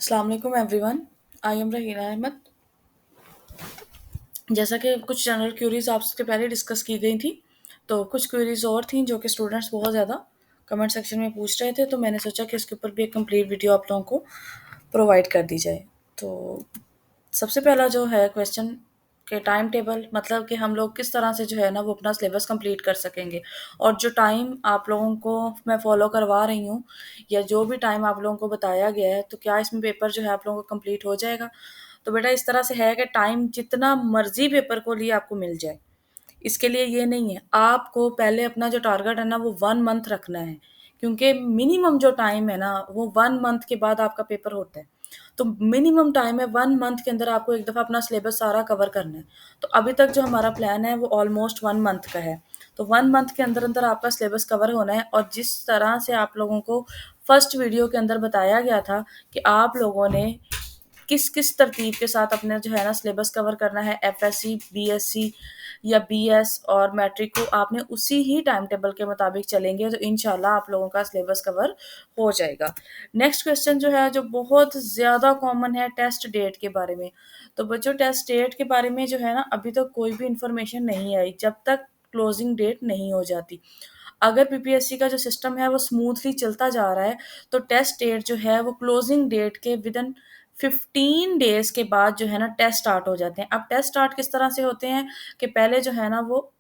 अस्सलाम वालेकुम everyone. I am Rahina Ahmed. जैसा कि कुछ जनरल क्यूरीज आपसे पहले डिस्कस की गई थी, तो कुछ क्यूरीज और थी जो कि स्टूडेंट्स बहुत ज़्यादा कमेंट सेक्शन में पूछ रहे थे, तो मैंने सोचा कि इसके ऊपर भी एक कंप्लीट वीडियो आप लोगों को प्रोवाइड कर दी जाए। तो सबसे पहला जो है क्वेश्चन के टाइम टेबल, मतलब कि हम लोग किस तरह से जो है ना वो अपना सिलेबस कंप्लीट कर सकेंगे, और जो टाइम आप लोगों को मैं फॉलो करवा रही हूँ या जो भी टाइम आप लोगों को बताया गया है, तो क्या इसमें पेपर जो है आप लोगों को कंप्लीट हो जाएगा। तो बेटा इस तरह से है कि टाइम जितना मर्जी पेपर को लिए आपको मिल जाए, इसके लिए ये नहीं है। आपको पहले अपना जो टारगेट है ना वो 1 मंथ रखना है, क्योंकि मिनिमम जो टाइम है ना वो 1 मंथ के बाद आपका पेपर होता है। तो मिनिमम टाइम है 1 मंथ के अंदर आपको एक दफ़ा अपना सिलेबस सारा कवर करना है। तो अभी तक जो हमारा प्लान है वो ऑलमोस्ट 1 मंथ का है। तो 1 मंथ के अंदर-अंदर आपका सिलेबस कवर होना है, और जिस तरह से आप लोगों को फर्स्ट वीडियो के अंदर बताया गया था कि आप लोगों ने किस-किस तरतीब के साथ अपने जो है ना सिलेबस कवर करना है, एफएससी, बीएससी या बीएस और मैट्रिक को आपने उसी ही टाइम टेबल के मुताबिक चलेंगे, तो इंशाल्लाह आप लोगों का सिलेबस कवर हो जाएगा। नेक्स्ट क्वेश्चन जो है, जो बहुत ज़्यादा कॉमन है, टेस्ट डेट के बारे में। तो बच्चों टेस्ट डेट के बारे में जो है ना अभी तक कोई भी इंफॉर्मेशन नहीं आई, जब तक क्लोजिंग डेट नहीं हो जाती। अगर पीपीएससी का जो सिस्टम है वो स्मूथली चलता जा रहा है, तो टेस्ट डेट जो है वो क्लोजिंग डेट के विदिन 15 डेज़ के बाद जो है ना टेस्ट स्टार्ट हो जाते हैं। अब टेस्ट स्टार्ट किस तरह से होते हैं कि पहले जो है ना वो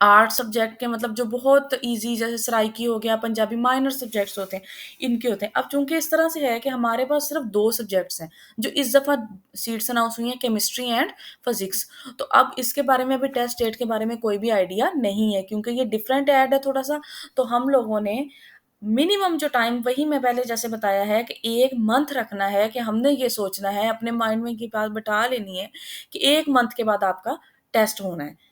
आर्ट सब्जेक्ट के, मतलब जो बहुत ईज़ी, जैसे सराइकी हो गया, पंजाबी माइनर सब्जेक्ट्स होते हैं, इनके होते हैं। अब चूँकि इस तरह से है कि हमारे पास सिर्फ़ 2 सब्जेक्ट्स हैं, जो इस दफ़ा सीट्स अनाउंस हुई हैं, केमिस्ट्री एंड फिज़िक्स। तो अब इसके बारे में अभी टेस्ट डेट के बारे में कोई भी आइडिया नहीं है, क्योंकि ये डिफरेंट ऐड है थोड़ा-सा। तो हम लोगों ने मिनिमम जो टाइम, वही मैं पहले जैसे बताया है कि 1 मंथ रखना है, कि हमने ये सोचना है, अपने माइंड में ये बात बैठा लेनी है कि 1 मंथ के बाद आपका टेस्ट होना है।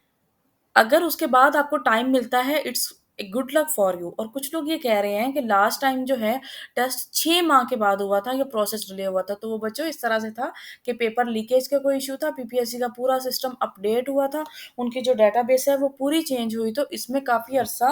अगर उसके बाद आपको टाइम मिलता है, it's a good luck for you. और कुछ लोग ये कह रहे हैं कि लास्ट टाइम जो है टेस्ट 6 माह के बाद हुआ था, या प्रोसेस डिले हुआ था। तो वो बच्चों इस तरह से था कि पेपर लीकेज का कोई इश्यू था, पीपीएससी का पूरा सिस्टम अपडेट हुआ था, उनकी जो डेटाबेस है वो पूरी चेंज हुई, तो इसमें काफ़ी अरसा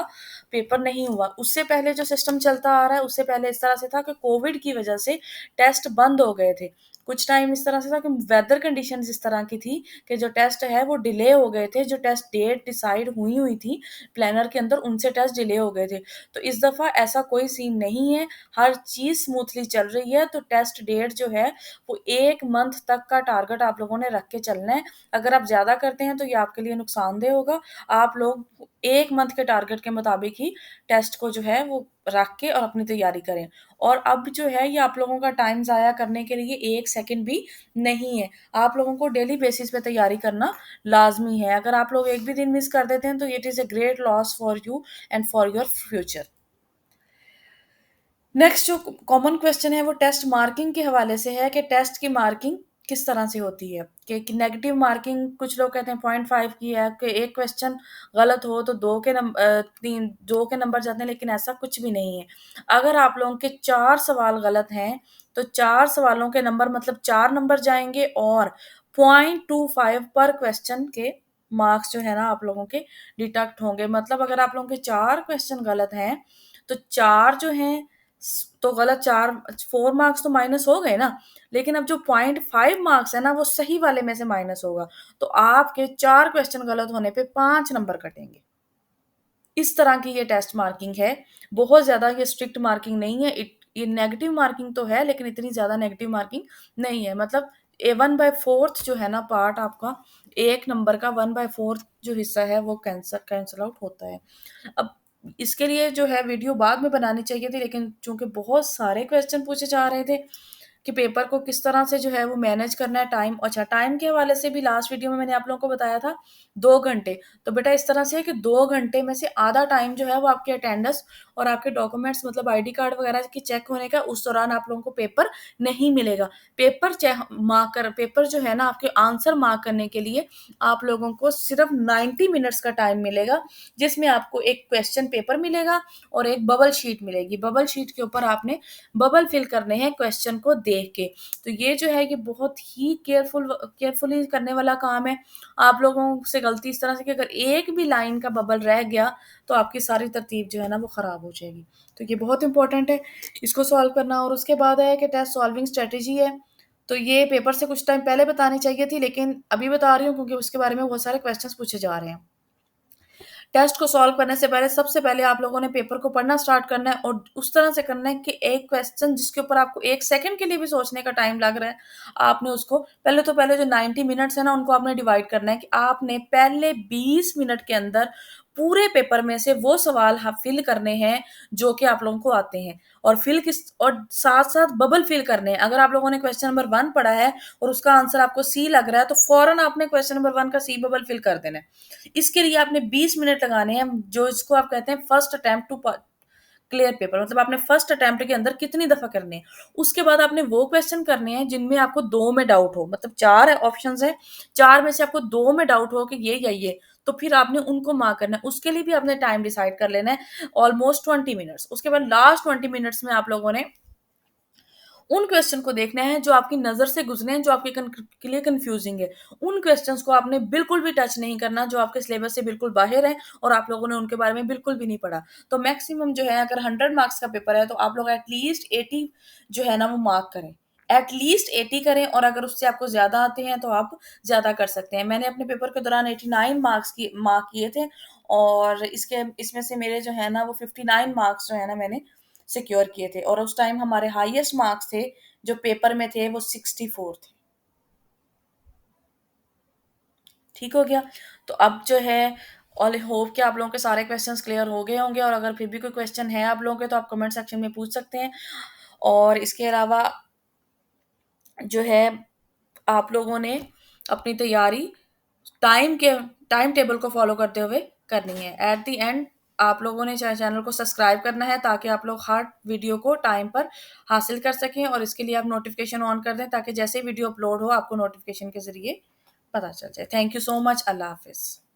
पेपर नहीं हुआ। उससे पहले जो सिस्टम चलता आ रहा है, उससे पहले इस तरह से था कि कोविड की वजह से टेस्ट बंद हो गए थे। कुछ टाइम इस तरह से था कि वेदर कंडीशंस इस तरह की थी कि जो टेस्ट है वो डिले हो गए थे, जो टेस्ट डेट डिसाइड हुई थी प्लानर के अंदर, उनसे टेस्ट डिले हो गए थे। तो इस दफ़ा ऐसा कोई सीन नहीं है, हर चीज़ स्मूथली चल रही है। तो टेस्ट डेट जो है वो 1 मंथ तक का टारगेट आप लोगों ने रख के चलना है। अगर आप ज़्यादा करते हैं तो ये आपके लिए नुकसानदेह होगा। आप लोग 1 मंथ के टारगेट के मुताबिक ही टेस्ट को जो है वो रख के और अपनी तैयारी करें। और अब जो है ये आप लोगों का टाइम ज़ाया करने के लिए 1 सेकंड भी नहीं है। आप लोगों को डेली बेसिस पे तैयारी करना लाज़मी है। अगर आप लोग एक भी दिन मिस कर देते हैं तो it is a great loss for you and for your future. Next जो कॉमन क्वेश्चन है वो टेस्ट मार्किंग के हवाले से है कि टेस्ट की मार्किंग किस तरह से होती है, कि नेगेटिव मार्किंग कुछ लोग कहते हैं 0.5 की है, कि एक क्वेश्चन गलत हो तो 2 के नंबर जाते हैं, लेकिन ऐसा कुछ भी नहीं है। अगर आप लोगों के 4 सवाल गलत हैं, तो 4 सवालों के नंबर, मतलब 4 नंबर जाएँगे, और 0.25 पर क्वेश्चन के मार्क्स जो है ना आप लोगों के डिडक्ट होंगे। मतलब अगर आप लोगों के 4 क्वेश्चन गलत हैं, तो 4 जो हैं तो गलत 4, 4 मार्क्स तो माइनस हो गए ना, लेकिन अब जो 0.5 मार्क्स है ना वो सही वाले में से माइनस होगा। तो आपके 4 क्वेश्चन गलत होने पे 5 नंबर कटेंगे। इस तरह की ये टेस्ट मार्किंग है। बहुत ज़्यादा ये स्ट्रिक्ट मार्किंग नहीं है। ये नेगेटिव मार्किंग तो है, लेकिन इतनी ज़्यादा नेगेटिव मार्किंग नहीं है। मतलब 1/4 जो है ना पार्ट आपका, 1 नंबर का 1/4 जो हिस्सा है वो कैंसल आउट होता है। अब इसके लिए जो है वीडियो बाद में बनानी चाहिए थी, लेकिन चूँकि बहुत सारे क्वेश्चन पूछे जा रहे थे कि पेपर को किस तरह से जो है वो मैनेज करना है टाइम। अच्छा, टाइम के हवाले से भी लास्ट वीडियो में मैंने आप लोगों को बताया था 2 घंटे। तो बेटा इस तरह से है कि 2 घंटे में से आधा टाइम जो है वो आपके अटेंडेंस और आपके डॉक्यूमेंट्स, मतलब आईडी कार्ड वगैरह की चेक होने का, उस दौरान आप लोगों को पेपर नहीं मिलेगा। पेपर जो है ना आपके आंसर मार्क करने के लिए आप लोगों को सिर्फ़ 90 मिनट्स का टाइम मिलेगा, जिसमें आपको एक क्वेश्चन पेपर मिलेगा और एक बबल शीट मिलेगी। बबल शीट के ऊपर आपने बबल फिल करने हैं क्वेश्चन को देख के। तो ये जो है, ये बहुत ही केयरफुली करने वाला काम है। आप लोगों से गलती इस तरह से कि अगर एक भी लाइन का बबल रह गया, तो आपकी सारी तरतीब जो है ना वो ख़राब हो जाएगी। तो ये बहुत इंपॉर्टेंट है इसको सॉल्व करना। और उसके बाद है कि टेस्ट सॉल्विंग स्ट्रेटजी है। तो ये पेपर से कुछ टाइम पहले बतानी चाहिए थी, लेकिन अभी बता रही हूँ क्योंकि उसके बारे में बहुत सारे क्वेश्चंस पूछे जा रहे हैं। टेस्ट को सॉल्व करने से पहले सबसे पहले आप लोगों ने पेपर को पढ़ना स्टार्ट करना है, और उस तरह से करना है कि एक क्वेश्चन जिसके ऊपर आपको 1 सेकंड के लिए भी सोचने का टाइम लग रहा है, आपने उसको पहले जो 90 मिनट्स है ना, उनको आपने डिवाइड करना है कि आपने पहले 20 मिनट के अंदर पूरे पेपर में से वो सवाल फिल करने हैं जो कि आप लोगों को आते हैं, और फिल किस और साथ-साथ बबल फिल करने हैं। अगर आप लोगों ने क्वेश्चन नंबर 1 पढ़ा है और उसका आंसर आपको सी लग रहा है, तो फौरन आपने क्वेश्चन नंबर 1 का सी बबल फिल कर देना है। इसके लिए आपने 20 मिनट लगाने हैं, जो इसको आप कहते हैं first attempt to clear paper, मतलब आपने फर्स्ट अटेम्प्ट के अंदर कितनी दफा करने हैं। उसके बाद आपने वो क्वेश्चन करने हैं जिनमें आपको 2 में डाउट हो, मतलब 4 ऑप्शंस हैं, 4 में से आपको 2 में डाउट हो कि ये या ये, तो फिर आपने उनको मार्क करना है। उसके लिए भी आपने टाइम डिसाइड कर लेना है, ऑलमोस्ट 20 मिनट्स। उसके बाद लास्ट 20 मिनट्स में आप लोगों ने उन क्वेश्चन को देखना है जो आपकी नज़र से गुज़रे हैं, जो आपके के लिए कन्फ्यूज़िंग है। उन क्वेश्चंस को आपने बिल्कुल भी टच नहीं करना, जो आपके सिलेबस से बिल्कुल बाहर हैं और आप लोगों ने उनके बारे में बिल्कुल भी नहीं पढ़ा। तो मैक्सिमम जो है, अगर 100 मार्क्स का पेपर है, तो आप लोग एट लीस्ट 80 जो है ना वो मार्क करें। एट लीस्ट 80 करें, और अगर उससे आपको ज़्यादा आते हैं, तो आप ज़्यादा कर सकते हैं। मैंने अपने पेपर के दौरान 89 मार्क किए थे, और इसमें से मेरे जो है ना वो 59 मार्क्स जो है ना मैंने सिक्योर किए थे, और उस टाइम हमारे हाईएस्ट मार्क्स थे जो पेपर में थे वो 64 थे। ठीक हो गया? तो अब जो है, ऑल होप कि आप लोगों के सारे क्वेश्चंस क्लियर हो गए होंगे, और अगर फिर भी कोई क्वेश्चन है आप लोगों के, तो आप कमेंट सेक्शन में पूछ सकते हैं। और इसके अलावा जो है, आप लोगों ने अपनी तैयारी टाइम के टाइम टेबल को फॉलो करते हुए करनी है। एट द एंड आप लोगों ने चैनल को सब्सक्राइब करना है, ताकि आप लोग हर वीडियो को टाइम पर हासिल कर सकें, और इसके लिए आप नोटिफिकेशन ऑन कर दें, ताकि जैसे ही वीडियो अपलोड हो आपको नोटिफिकेशन के ज़रिए पता चल जाए। Thank you so much. अल्लाह हाफ़िज़।